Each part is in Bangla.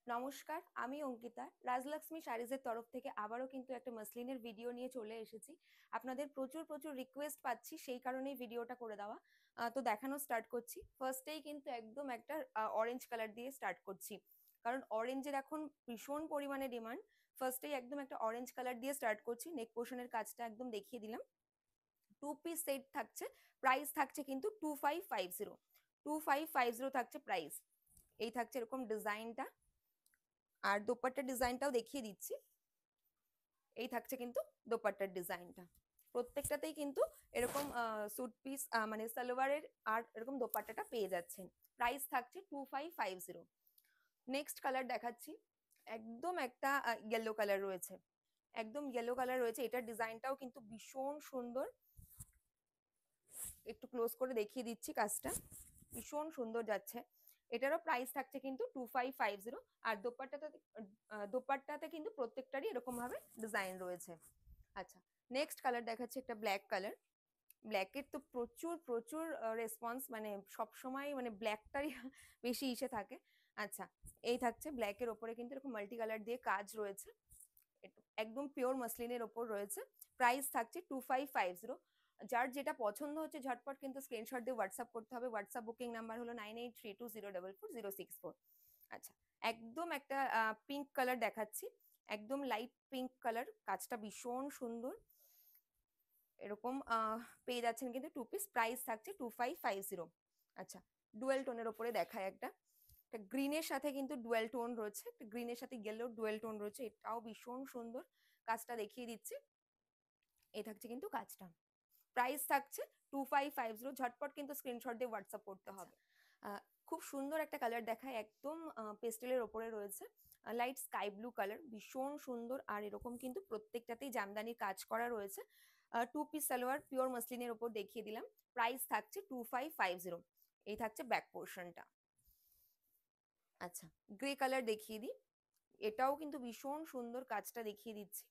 নমস্কার, আমি অঙ্কিতা। রাজলক্ষ্মী শাড়িজের তরফ থেকে আবারও কিন্তু একটা মসলিনের ভিডিও নিয়ে চলে এসেছি। আপনাদের প্রচুর রিকোয়েস্ট পাচ্ছি, সেই কারণেই ভিডিওটা করে দেওয়া। তো দেখানো স্টার্ট করছি। ফার্স্টেই কিন্তু একদম একটা অরেঞ্জ কালার দিয়ে স্টার্ট করছি, কারণ অরেঞ্জের এখন ভীষণ পরিমাণে ডিমান্ড। ফার্স্টেই একদম একটা অরেঞ্জ কালার দিয়ে স্টার্ট করছি। নেক পোর্শনের কাজটা একদম দেখিয়ে দিলাম। 2 পিস সেট থাকছে, প্রাইস থাকছে কিন্তু 2550 থাকছে প্রাইস। এই থাকছে এরকম ডিজাইনটা, আর দোপাট্টার ডিজাইনটাও দেখিয়ে দিচ্ছি। এই থাকছে কিন্তু দোপাট্টার ডিজাইনটা। প্রত্যেকটাতেই কিন্তু এরকম স্যুট পিস মানে সালোয়ারের আর এরকম দোপাট্টাটা পেয়ে যাচ্ছেন। প্রাইস থাকছে 2550। নেক্সট কালার দেখাচ্ছি। একদম একটা ইয়েলো কালার রয়েছে, একদম ইয়েলো কালার রয়েছে। এটার ডিজাইনটাও কিন্তু ভীষণ সুন্দর। একটু ক্লোজ করে দেখিয়ে দিচ্ছি কাজটা, ভীষণ সুন্দর যাচ্ছে। এটারও প্রাইস থাকছে কিন্তু 2550। আর দোপাট্টাতে কিন্তু প্রত্যেকটারই এরকম ভাবে ডিজাইন রয়েছে। আচ্ছা, নেক্সট কালার দেখাচ্ছি একটা ব্ল্যাক কালার। ব্ল্যাকের তো প্রচুর রেসপন্স, মানে সবসময় মানে ব্ল্যাকটারই বেশি ইসে থাকে। আচ্ছা, এই থাকছে ব্ল্যাকের ওপরে কিন্তু এরকম মাল্টি কালার দিয়ে কাজ রয়েছে, একদম পিওর মসলিনের ওপর রয়েছে। প্রাইস থাকছে 2550। যার যেটা পছন্দ হচ্ছে ঝটপট কিন্তু স্ক্রিনশট দিয়ে হোয়াটসঅ্যাপ করতে হবে। হোয়াটসঅ্যাপ বুকিং নাম্বার হলো 9832044064। আচ্ছা, একদম একটা পিঙ্ক কালার দেখাচ্ছি, একদম লাইট পিঙ্ক কালার। কাজটা ভীষণ সুন্দর। এরকম পেয়ে যাচ্ছেন কিন্তু 2 পিস। প্রাইস থাকছে 2550। আচ্ছা, ডুয়েল টোনের ওপরে দেখায় একটা গ্রিনের সাথে কিন্তু ডুয়েল টোন রয়েছে, গ্রিনের সাথে ইয়েলো ডুয়েল টোন রয়েছে। এটাও ভীষণ সুন্দর। কাজটা দেখিয়ে দিচ্ছি। এই থাকছে কিন্তু কাজটা। প্রাইস থাকছে 2550। ঝটপট কিন্তু স্ক্রিনশট দিয়ে হোয়াটসঅ্যাপ করতে হবে। খুব সুন্দর একটা কালার দেখায়, একদম পেস্টেলের ওপরে রয়েছে, লাইট স্কাই ব্লু কালার, ভীষণ সুন্দর। আর এরকম কিন্তু প্রত্যেকটাতেই জামদানির কাজ করা রয়েছে। 2 পিস সালোয়ার পিওর মসলিনের ওপর দেখিয়ে দিলাম। প্রাইস থাকছে 2550। এই থাকছে ব্যাক পোর্শনটা। আচ্ছা, গ্রে কালার দেখিয়ে দিই। এটাও কিন্তু ভীষণ সুন্দর। কাজটা দেখিয়ে দিচ্ছি।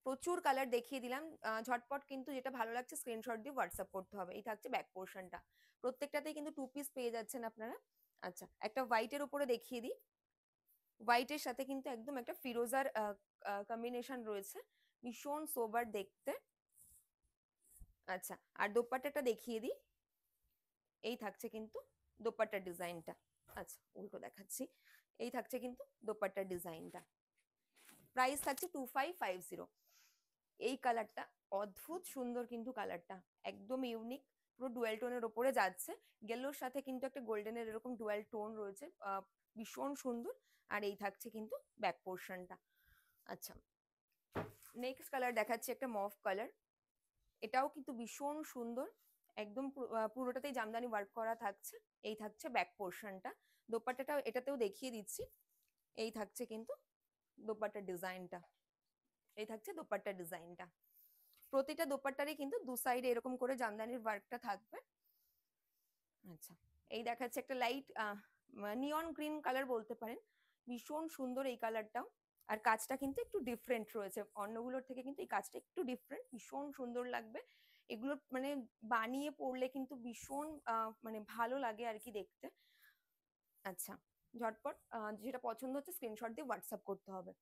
প্রচুর কালার দেখিয়ে দিলাম। ঝটপট কিন্তু যেটা ভালো লাগছে স্ক্রিনশট দিয়ে হোয়াটসঅ্যাপ করতে হবে। এই থাকছে ব্যাক পোর্শনটা। প্রত্যেকটাতেই কিন্তু 2 পিস পেয়ে যাচ্ছেন আপনারা। আচ্ছা, একটা হোয়াইটের উপরে দেখিয়ে দিই। হোয়াইটের সাথে কিন্তু একদম একটা ফিরোজার কম্বিনেশন রয়েছে, ভীষণ সোবার দেখতে। আচ্ছা, আর দোপাট্টাটা দেখিয়ে দিই। এই থাকছে কিন্তু দোপাট্টার ডিজাইনটা। আচ্ছা, উল্টো দেখাচ্ছি। এই থাকছে কিন্তু দোপাট্টার ডিজাইনটা। প্রাইস থাকছে 2550। এই কালারটা অদ্ভুত সুন্দর, কিন্তু কালারটা একদম ইউনিক, পুরো ডুয়েল টোনের ওপরে যাচ্ছে। গেলোর সাথে কিন্তু একটা গোল্ডেনের এরকম ডুয়েল টোন রয়েছে, ভীষণ সুন্দর। আর এই থাকছে কিন্তু ব্যাক পোর্শনটা। আচ্ছা, নেক্সট কালার দেখাচ্ছি একটা মভ কালার। এটাও কিন্তু ভীষণ সুন্দর, একদম পুরোটাতেই জামদানি ওয়ার্ক করা থাকছে। এই থাকছে ব্যাক পোর্শনটা। দোপাট্টাটাও এটাতেও দেখিয়ে দিচ্ছি। এই থাকছে কিন্তু দোপাট্টার ডিজাইনটা। এই থাকছে দোপাট্টার ডিজাইনটা। প্রতিটা দোপাট্টারই কিন্তু দু সাইডে এরকম করে জামদানির ওয়ার্কটা থাকবে। আচ্ছা, এই দেখাচ্ছে একটা লাইট নিয়ন গ্রিন কালার বলতে পারেন, ভীষণ সুন্দর এই কালারটাও। আর কাজটা কিন্তু একটু ডিফারেন্ট রয়েছে অন্যগুলোর থেকে, কিন্তু এই কাজটা একটু ডিফারেন্ট, ভীষণ সুন্দর লাগবে। এগুলো মানে বানিয়ে পরলে কিন্তু ভীষণ মানে ভালো লাগে আর কি দেখতে। আচ্ছা, ঝটপট যেটা পছন্দ হচ্ছে স্ক্রিনশট দিয়ে হোয়াটসঅ্যাপ করতে হবে।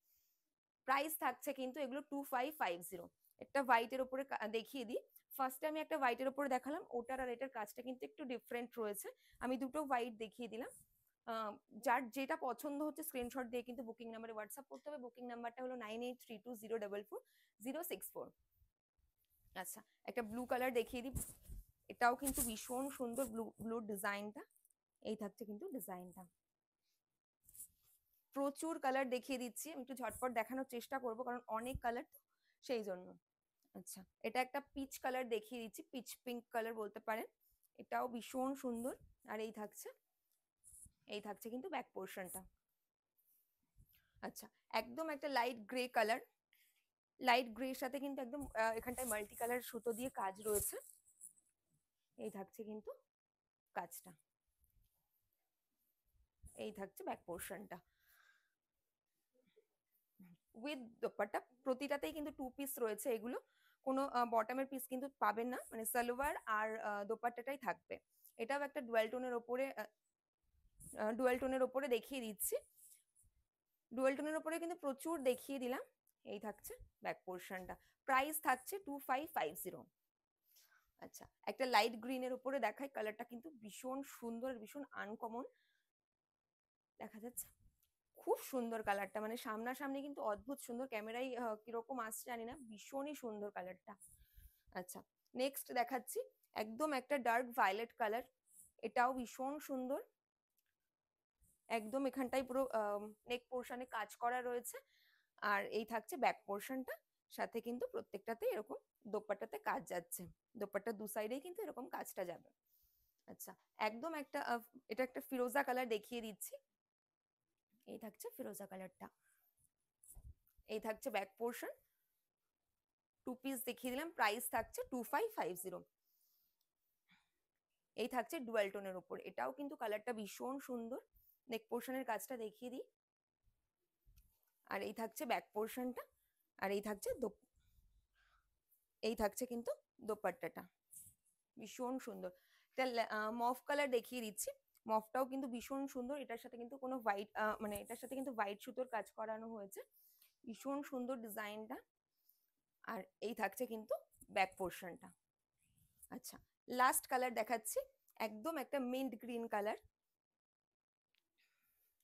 প্রাইস থাকছে কিন্তু এগুলো 2550। একটা হোয়াইটের উপরে দেখিয়ে দিই। ফার্স্টে আমি একটা হোয়াইটের উপরে দেখালাম, ওটার আর এটার কাজটা কিন্তু একটু ডিফারেন্ট রয়েছে। আমি দুটো হোয়াইট দেখিয়ে দিলাম। যার যেটা পছন্দ হচ্ছে স্ক্রিনশট দিয়ে কিন্তু বুকিং নাম্বারে হোয়াটসঅ্যাপ করতে হবে। বুকিং নাম্বারটা হলো 9832044064। আচ্ছা, একটা ব্লু কালার দেখিয়ে দিই। এটাও কিন্তু ভীষণ সুন্দর, ব্লুর ডিজাইনটা। এই থাকছে কিন্তু ডিজাইনটা। প্রচুর কালার দেখিয়ে দিচ্ছি, আমি একটু ঝটপট দেখানোর চেষ্টা করব কারণ অনেক কালার তো, সেই জন্য। আচ্ছা, এটা একটা পিচ কালার দেখিয়ে দিচ্ছি, পিচ পিঙ্ক কালার বলতে পারেন। এটাও ভীষণ সুন্দর। আর এই থাকছে কিন্তু ব্যাক পোর্শনটা। আচ্ছা, একদম একটা light grey colour. Light grey সাথে কিন্তু একদম এখানটায় মাল্টি কালার সুতো দিয়ে কাজ রয়েছে। এই থাকছে কিন্তু কাজটা। এই থাকছে ব্যাক পোর্শনটা উইথ দোপাট্টা। প্রতিটাতেই কিন্তু 2 পিস রয়েছে এগুলো, কোনো বটমের পিস কিন্তু পাবেন না, মানে সালোয়ার আর দোপাট্টাটাই থাকবে। এটাও একটা ডুয়াল টোনের ওপরে ডুয়াল টোনের ওপরে দেখিয়ে দিচ্ছি। ডুয়াল টোনের ওপরে কিন্তু প্রচুর দেখিয়ে দিলাম। এই থাকছে ব্যাক পোর্শনটা, প্রাইস থাকছে 2550। আচ্ছা, একটা লাইট গ্রিনের উপরে দেখাই, কালারটা কিন্তু ভীষণ সুন্দর, ভীষণ আনকমন দেখা যাচ্ছে, খুব সুন্দর কালারটা, মানে সামনাসামনি কিন্তু অদ্ভুত সুন্দর, ক্যামেরায় কিরকম আসছে জানি না, ভীষণই সুন্দর কালারটা। আচ্ছা, নেক্সট দেখাচ্ছি একদম একটা ডার্ক ভায়োলেট কালার, এটাও ভীষণ সুন্দর, একদম এখানটাই পুরো নেক পোর্শনে কাজ করা রয়েছে। আর এই থাকছে ব্যাক পোর্শনটা, সাথে কিন্তু প্রত্যেকটাতে এরকম দোপাট্টাতে কাজ যাচ্ছে, দোপাট্টার দু সাইডেই কিন্তু এরকম কাজটা যাবে। আচ্ছা, একদম একটা এটা একটা ফিরোজা কালার দেখিয়ে দিচ্ছি, এই থাকছে ফিরোজা কালারটা, এই থাকছে ব্যাক পোর্শন, 2 পিস দেখিয়ে দিলাম, প্রাইস থাকছে 2550। এই থাকছে ডুয়াল টোনের উপর, এটাও কিন্তু কালারটা ভীষণ সুন্দর, নেক পোর্শনের কাজটা দেখিয়ে দিই, আর এই থাকছে ব্যাক পোর্শনটা, আর এই থাকছে কিন্তু দোপাট্টাটা, ভীষণ সুন্দর। এটা মফ কালার দেখিয়ে দিচ্ছি, মফটাও কিন্তু ভীষণ সুন্দর, এটার সাথে কিন্তু কোনো হোয়াইট মানে এটার সাথে কিন্তু হোয়াইট সুতোর কাজ করানো হয়েছে, ভীষণ সুন্দর ডিজাইনটা। আর এই থাকছে কিন্তু ব্যাক পোর্শনটা। আচ্ছা, লাস্ট কালার দেখাচ্ছি, একদম একটা মিন্ট গ্রিন কালার,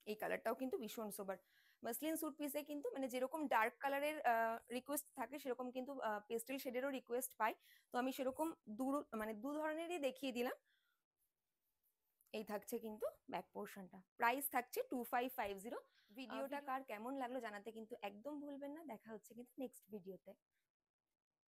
এই কালারটাও কিন্তু ভীষণ সোবার। মাসলিন স্যুট পিসে কিন্তু মানে যেরকম ডার্ক কালারের রিকোয়েস্ট থাকে, সেরকম কিন্তু পেস্টেল শেডেরও রিকোয়েস্ট পাই, তো আমি সেরকম মানে দু ধরনেরই দেখিয়ে দিলাম। এই থাকছে কিন্তু ব্যাক পোর্শনটা, প্রাইস থাকছে 2550। ভিডিওটা কার কেমন লাগলো জানাতে কিন্তু একদম ভুলবেন না, দেখা হচ্ছে কিন্তু নেক্সট ভিডিওতে।